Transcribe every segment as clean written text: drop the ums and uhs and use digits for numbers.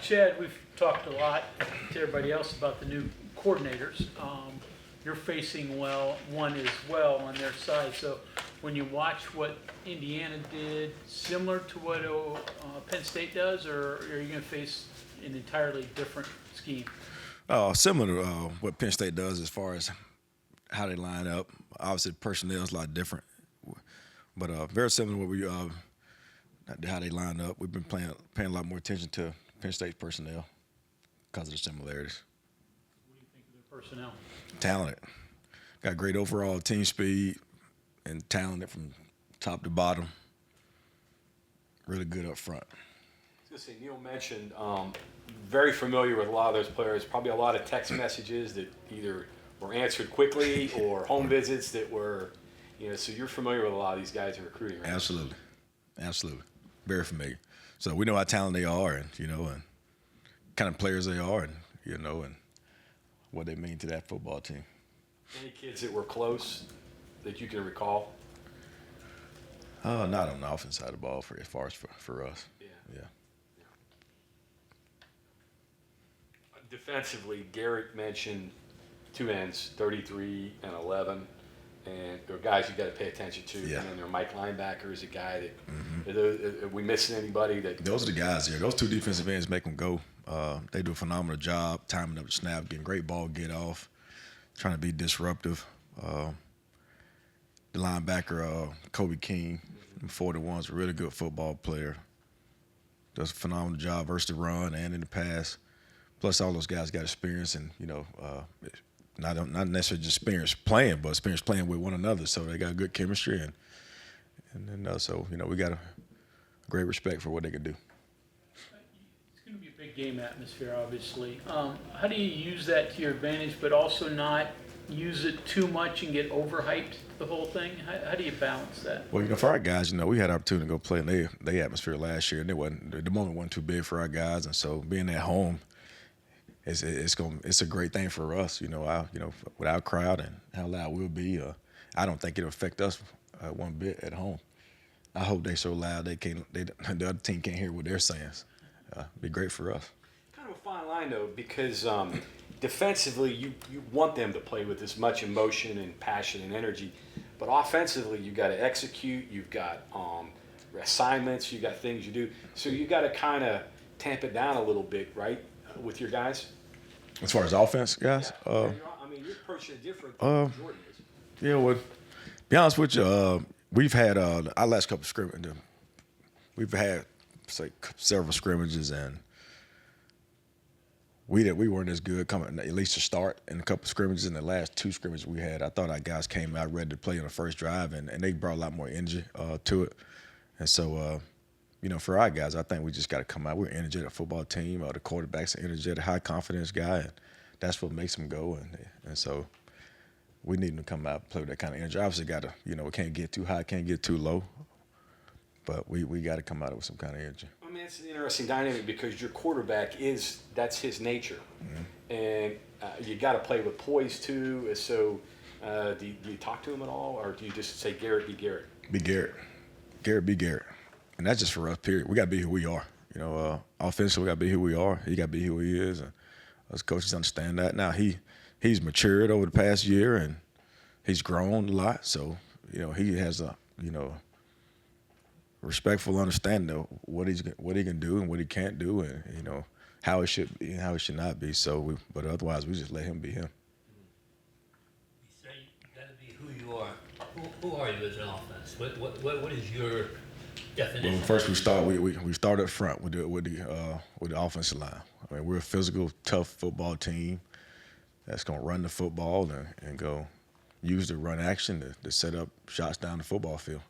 Chad, we've talked a lot to everybody else about the new coordinators. You're facing one as well on their side. So when you watch what Indiana did, similar to what Penn State does, or are you going to face an entirely different scheme? Similar to what Penn State does as far as how they line up. Obviously, the personnel is a lot different, but very similar to what we how they line up. We've been paying a lot more attention to Penn State personnel because of the similarities. What do you think of their personnel? Talented, got great overall team speed, and talented from top to bottom. Really good up front. I was going to say, Neil mentioned very familiar with a lot of those players, probably a lot of text messages that either were answered quickly or home visits that were, so you're familiar with a lot of these guys in recruiting, right? Absolutely. Very familiar. So we know how talented they are and kind of players they are and what they mean to that football team. Any kids that were close that you can recall? Not on the offense side of the ball as far as for us. Yeah. Defensively, Garrett mentioned two ends, 33 and 11, and they're guys you got to pay attention to. Yeah. And then their Mike linebacker is a guy that are we missing anybody that? Those are the guys there. Those two defensive ends make them go. They do a phenomenal job timing up the snap, getting great ball get off, trying to be disruptive. The linebacker, Kobe King, 41 is a really good football player. Does a phenomenal job versus the run and in the pass. Plus, all those guys got experience and, not necessarily just experience playing, but experience playing with one another. So they got good chemistry. And then, we got a great respect for what they can do. It's going to be a big game atmosphere, obviously. How do you use that to your advantage, but also not use it too much and get overhyped the whole thing? How do you balance that? Well, for our guys, we had an opportunity to go play in their atmosphere last year, and the moment wasn't too big for our guys, and so being at home, it's a great thing for us. With our crowd and how loud we'll be, I don't think it'll affect us one bit at home. I hope they're so loud the other team can't hear what they're saying. Be great for us. Kind of a fine line though, because defensively you want them to play with as much emotion and passion and energy, but offensively you got to execute. You've got assignments. You got things you do. So you got to kind of tamp it down a little bit, right, with your guys. As far as offense, guys, you're approaching it different than Jordan is. Yeah, well, be honest with you, we've had our last couple of scrimmages. We've had several scrimmages, and we weren't as good coming at least to start in a couple of scrimmages. In the last two scrimmages we had, I thought our guys came out ready to play on the first drive, and they brought a lot more energy to it. And so, for our guys, I think we just got to come out. We're an energetic football team. The quarterback's an energetic, high confidence guy, and that's what makes them go. And so we need them to come out and play with that kind of energy. Obviously, got to, we can't get too high, can't get too low, but we got to come out with some kind of energy. I mean, it's an interesting dynamic because your quarterback that's his nature, and you got to play with poise too. So, do you talk to him at all, or do you just say Garrett be Garrett? Be Garrett, Garrett be Garrett, and that's just for us. Period. We got to be who we are. Offensively, we got to be who we are. He got to be who he is, and us coaches understand that. Now he's matured over the past year, and he's grown a lot. So he has a respectful understanding of what he can do and what he can't do, and how it should be and how it should not be. So, but otherwise, we just let him be him. You say you got to be who you are. Who are you as an offense? What is your definition? Well, first we start up front with the offensive line. I mean, we're a physical, tough football team that's going to run the football and go use the run action to set up shots down the football field,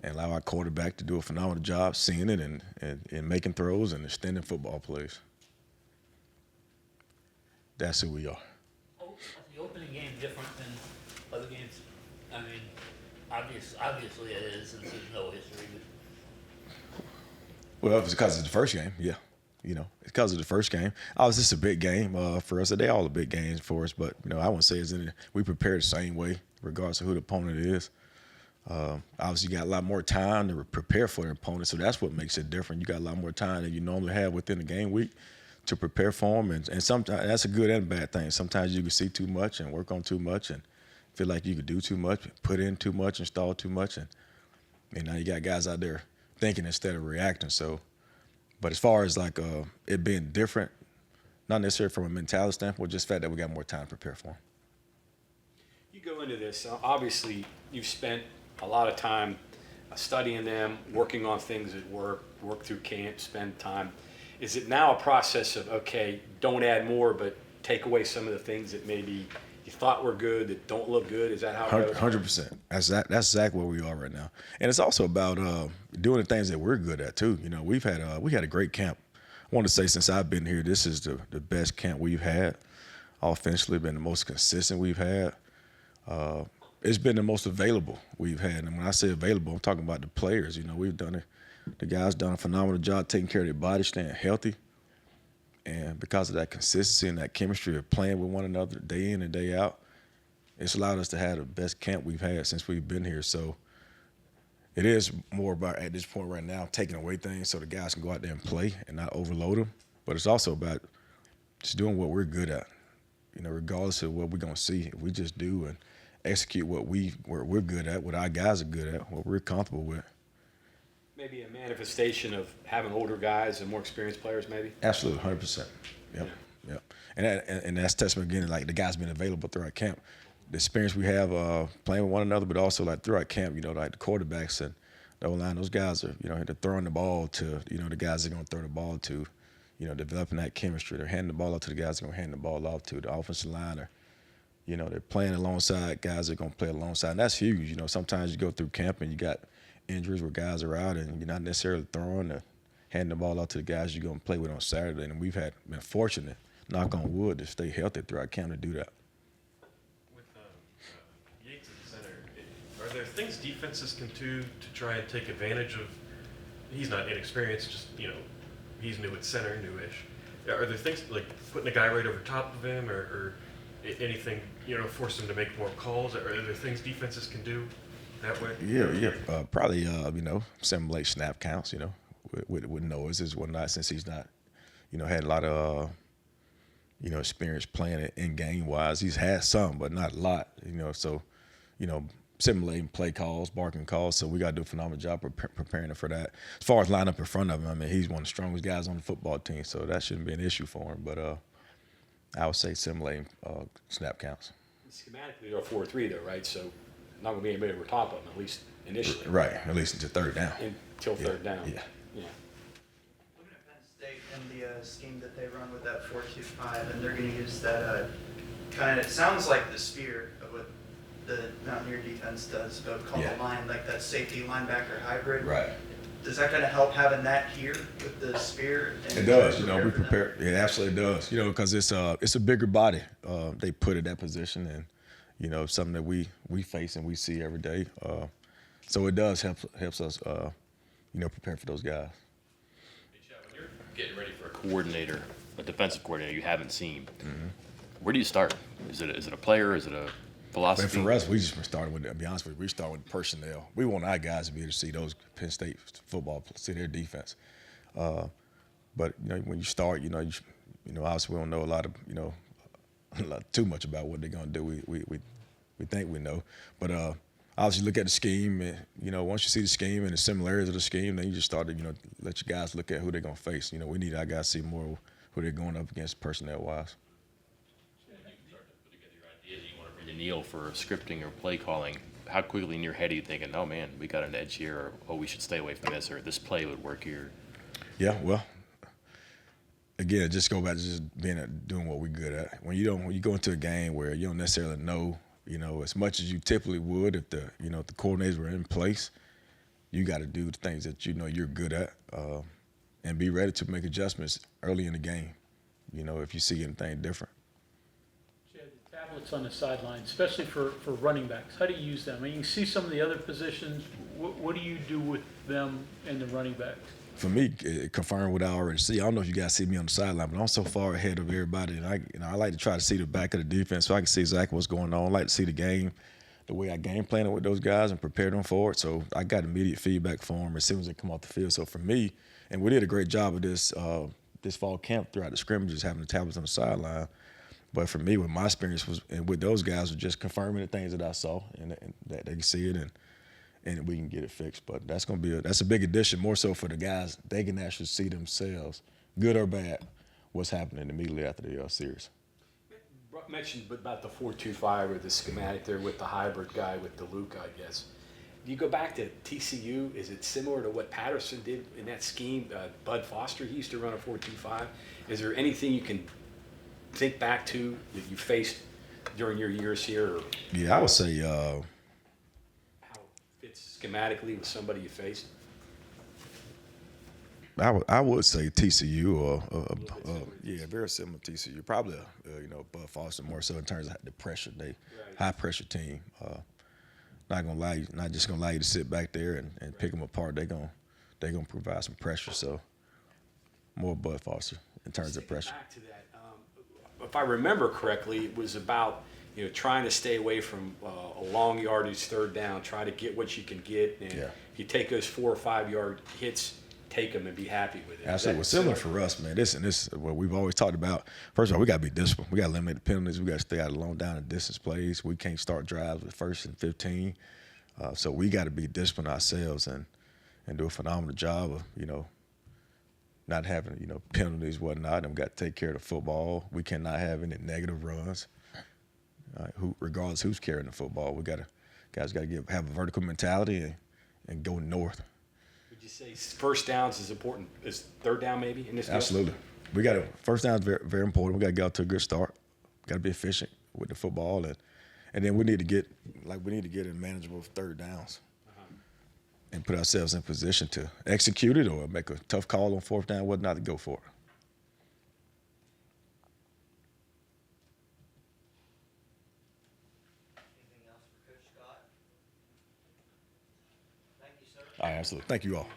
and allow our quarterback to do a phenomenal job seeing it and making throws and extending football plays. That's who we are. Is the opening game different than other games? I mean, obviously it is since there's no history. Well, if it's because of the first game, yeah. It's because of the first game. Obviously, it's a big game for us. They all are big games for us, but I wouldn't say it's any. We prepare the same way, regardless of who the opponent is. Obviously, you got a lot more time to prepare for the opponent, so that's what makes it different. You got a lot more time than you normally have within the game week to prepare for them, and sometimes that's a good and a bad thing. Sometimes you can see too much and work on too much and feel like you could do too much, put in too much, install too much, and now you got guys out there thinking instead of reacting. So, but as far as like it being different, not necessarily from a mentality standpoint, just the fact that we got more time to prepare for them. You go into this, obviously, you've spent a lot of time studying them, working on things at work through camp, spend time. Is it now a process of, okay, don't add more, but take away some of the things that maybe you thought were good that don't look good? Is that how it goes? 100%. That's exactly where we are right now. And it's also about doing the things that we're good at too. We had a great camp. I want to say since I've been here, this is the best camp we've had. Offensively, been the most consistent we've had. It's been the most available we've had. And when I say available, I'm talking about the players. We've done it. The guys done a phenomenal job taking care of their body, staying healthy. And because of that consistency and that chemistry of playing with one another day in and day out, it's allowed us to have the best camp we've had since we've been here. So it is more about, at this point right now, taking away things so the guys can go out there and play and not overload them. But it's also about just doing what we're good at, regardless of what we're going to see. If we just do and execute what we're good at, what our guys are good at, what we're comfortable with. Maybe a manifestation of having older guys and more experienced players, maybe? Absolutely, 100%. Yep. And that's testament again, like the guys been available throughout camp. The experience we have playing with one another, but also like throughout camp, like the quarterbacks and the O-line, those guys are, they're throwing the ball to, the guys they're going to throw the ball to, developing that chemistry. They're handing the ball off to the guys they're going to hand the ball off to. The offensive line are, they're playing alongside guys they're going to play alongside. And that's huge. Sometimes you go through camp and you got injuries where guys are out and you're not necessarily throwing or handing the ball out to the guys you're going to play with on Saturday. And we've been fortunate, knock on wood, to stay healthy throughout camp to do that. With Yates at the center, are there things defenses can do to try and take advantage of? He's not inexperienced, just, he's new at center, newish. Are there things like putting a guy right over top of him or anything, force him to make more calls? Are there things defenses can do that way? Yeah. Probably, simulate snap counts, with noises and whatnot, since he's not, had a lot of, experience playing it in game wise. He's had some, but not a lot, so, simulating play calls, barking calls. So we got to do a phenomenal job preparing him for that. As far as line up in front of him, he's one of the strongest guys on the football team, so that shouldn't be an issue for him. But I would say simulating snap counts. Schematically, they're 4-3 though, right? So not going to be anybody over top of them, at least initially. Right, at least until third down. Until third down. Yeah. Looking at Penn State and the scheme that they run with that 4-2-5, and they're going to use that kind of, it sounds like the spear of what the Mountaineer defense does, but call the line like that safety linebacker hybrid. Right. Does that kind of help having that here with the spear? It does, we prepare. It absolutely does, because it's a bigger body they put in that position, and something that we face and we see every day. So it does helps us prepare for those guys. Hey, Chad, when you're getting ready for a coordinator, a defensive coordinator you haven't seen, where do you start? Is it a player? Is it a philosophy? But for us, we just started with, to be honest with you, we started with personnel. We want our guys to be able to see those Penn State football, see their defense. But when you start, obviously we don't know a lot of, too much about what they're gonna do. We think we know, but obviously look at the scheme. And, once you see the scheme and the similarities of the scheme, then you just start to let your guys look at who they're gonna face. We need our guys to see more who they're going up against personnel wise. Neil for scripting or play calling, how quickly in your head are you thinking, oh man, we got an edge here, or oh, we should stay away from this, or this play would work here? Yeah, well, again, just go back to just doing what we're good at. When you go into a game where you don't necessarily know, as much as you typically would if the coordinators were in place, you got to do the things that you're good at, and be ready to make adjustments early in the game. If you see anything different. Tablets on the sideline, especially for running backs. How do you use them? You can see some of the other positions. What do you do with them and the running backs? For me, it confirmed what I already see. I don't know if you guys see me on the sideline, but I'm so far ahead of everybody, and I like to try to see the back of the defense so I can see exactly what's going on. I like to see the game the way I game planned with those guys and prepared them for it. So I got immediate feedback for them as soon as they come off the field. So for me, and we did a great job of this fall camp throughout the scrimmages, having the tablets on the sideline. But for me, with my experience was and with those guys was just confirming the things that I saw and that they can see it and we can get it fixed. But that's gonna be that's a big addition, more so for the guys. They can actually see themselves, good or bad, what's happening immediately after the series. Mentioned about the 4-2-5 or the schematic there with the hybrid guy with the Luke, I guess. Do you go back to TCU? Is it similar to what Patterson did in that scheme? Bud Foster, he used to run a 4-2-5. Is there anything you can think back to that you faced during your years here? Or Yeah, I would say how it fits schematically with somebody you faced? I would say TCU or yeah, very similar to TCU. Probably Bud Foster more so in terms of the pressure. They high pressure team. Not gonna lie, not just gonna allow you to sit back there and pick them apart. They gonna provide some pressure. So more Bud Foster in terms of pressure. Back to that, if I remember correctly, it was about trying to stay away from a long yardage third down. Try to get what you can get, and if you take those 4 or 5 yard hits, take them and be happy with it. Absolutely. Well, similar for us, man. This is what we've always talked about. First of all, we got to be disciplined. We got to eliminate the penalties. We got to stay out of long down and distance plays. We can't start drives with 1st and 15. So we got to be disciplined ourselves and do a phenomenal job of not having penalties, whatnot. And we got to take care of the football. We cannot have any negative runs. Regardless who's carrying the football, guys got to have a vertical mentality and go north. Would you say first downs is important? Is third down maybe in this deal? Absolutely. We got first down is very, very important. We got to get out to a good start. Got to be efficient with the football, and then we need to get in manageable third downs, and put ourselves in position to execute it or make a tough call on 4th down, what not to go for it. Anything else for Coach Scott? Thank you, sir. All right, absolutely. Thank you all.